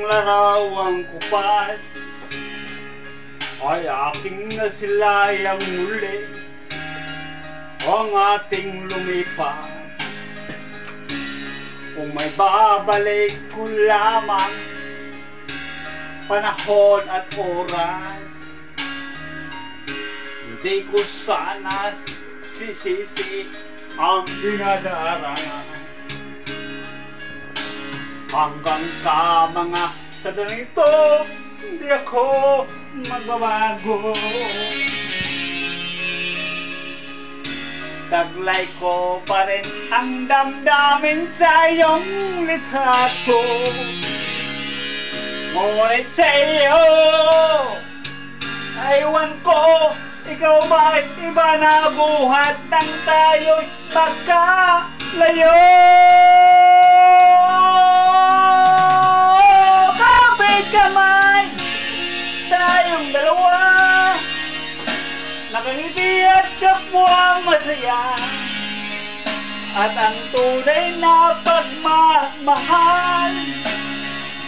larawang kupas ay aking nasilayang muli ang ating lumipas. Kung may babalik ko lamang panahon at oras, hindi ko sana sisisi ang dinadaras. Hanggang sa mga sandaling ito, hindi ako magbabago. Taglay ko pa rin ang damdamin sa iyong litrato. Ngunit sa iyo, aywan ko, ikaw bakit iba na buhat nang tayo'y magkalayo? Kapit kamay, tayong dalawa, nakangiti at kapwa masaya, at ang tunay na pagmamahal,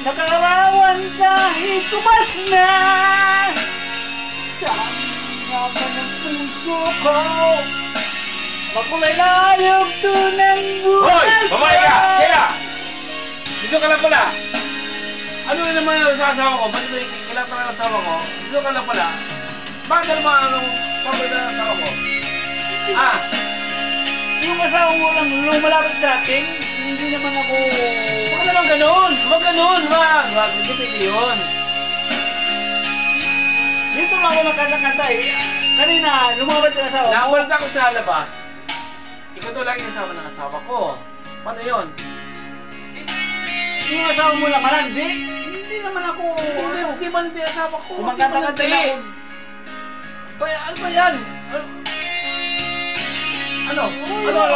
nakarawan kahit kumas na. Saan nga ba ng puso ko? Makulay na yung tunay buhay. Hoy! Babae ka! Sila! Dito ka lang pala! Ano na naman yung sa asawa ko? Ba't may kailangan ka ng asawa ko? Dito ka lang pala! Bakit ka naman anong paborito ng asawa ko? Ah! Yung asawa mo lang lumalapit sa akin, hindi naman ako... Huwag naman ganun! Huwag ganun! Wag! Wag! Hindi pwede yun! Dito lang ako nakakanta eh. Kanina, lumabas yung asawa ko. Nakulat ako sa labas. Ikaw daw lang yung asawa ng asawa ko. Paano yun? Yung asawa mo lang malang, hindi naman ako... Hindi ba hindi asawa ko? Kumakanta-kanta na ako. Ano ba yan? Ano? Ano?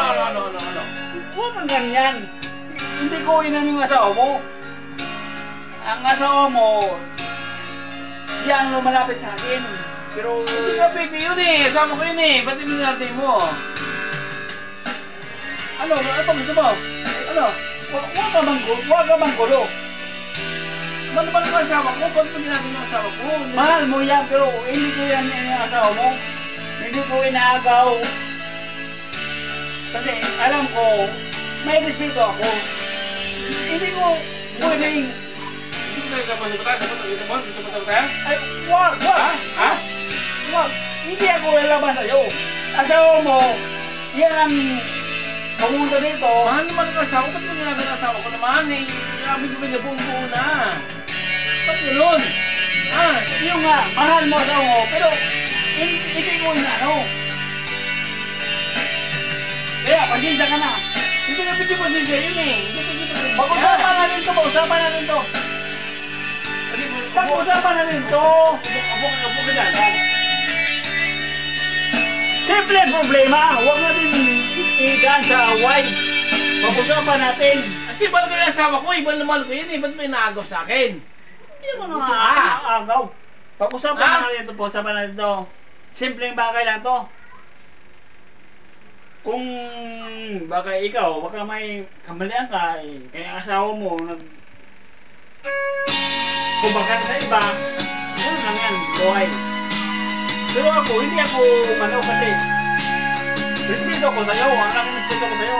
Huwag kang ganyan. Hindi ko inan yung asawa mo. Ang asawa mo, siya ang lumalapit sa akin. Pero... Hindi ka pwede yun eh. Asawa ko yun eh. Ba't iminarte mo? Ano pa gusto mo? Ano? Huwag ka bang gulo. Ba't ba naman asawa ko? Ba't ba ginagawa ng asawa ko? Mahal mo yan, pero hindi ko yan yung asawa mo. Hindi ko inaagaw. Kasi alam ko, may respeto ako. Hindi ko pwedeng... Gusto mo tayo sa pagsabutan? Gusto mo tayo? Ay, wag! Ha? Wag! Hindi ako lalaban sa'yo. Asawa mo, yan ang pumunta dito. Mahal naman ang asawa ko. Ba't mo ginagawa ng asawa ko naman eh? Grabe ko na buong-buo na. Ba't yun? Yung nga, mahal mo asawa mo, pero hindi ko inaano. Kaya, pasensya ka na. Hindi na pwede po siya yun eh. Hindi pwede po siya. Pag-usapan natin to, pag-usapan natin to. Pag-usapan natin to. Upo ka dyan. Simple problema, huwag natin igaan sa away. Pag-usapan natin. Kasi mahal ko yung asawa ko eh. Mahal ko yun eh. Ba't may naagaw sa akin? Hindi ako nakakaagaw. Pag-usapan natin to, pag-usapan natin to. Simpleng bagay lang to. Kung baka ikaw, baka may kamalian ka eh. Kaya asawa mo kumbaga sa iba, yun lang yan, buhay. Pero ako, hindi ako kasi respeto ko sa'yo, ang respeto ko sa'yo.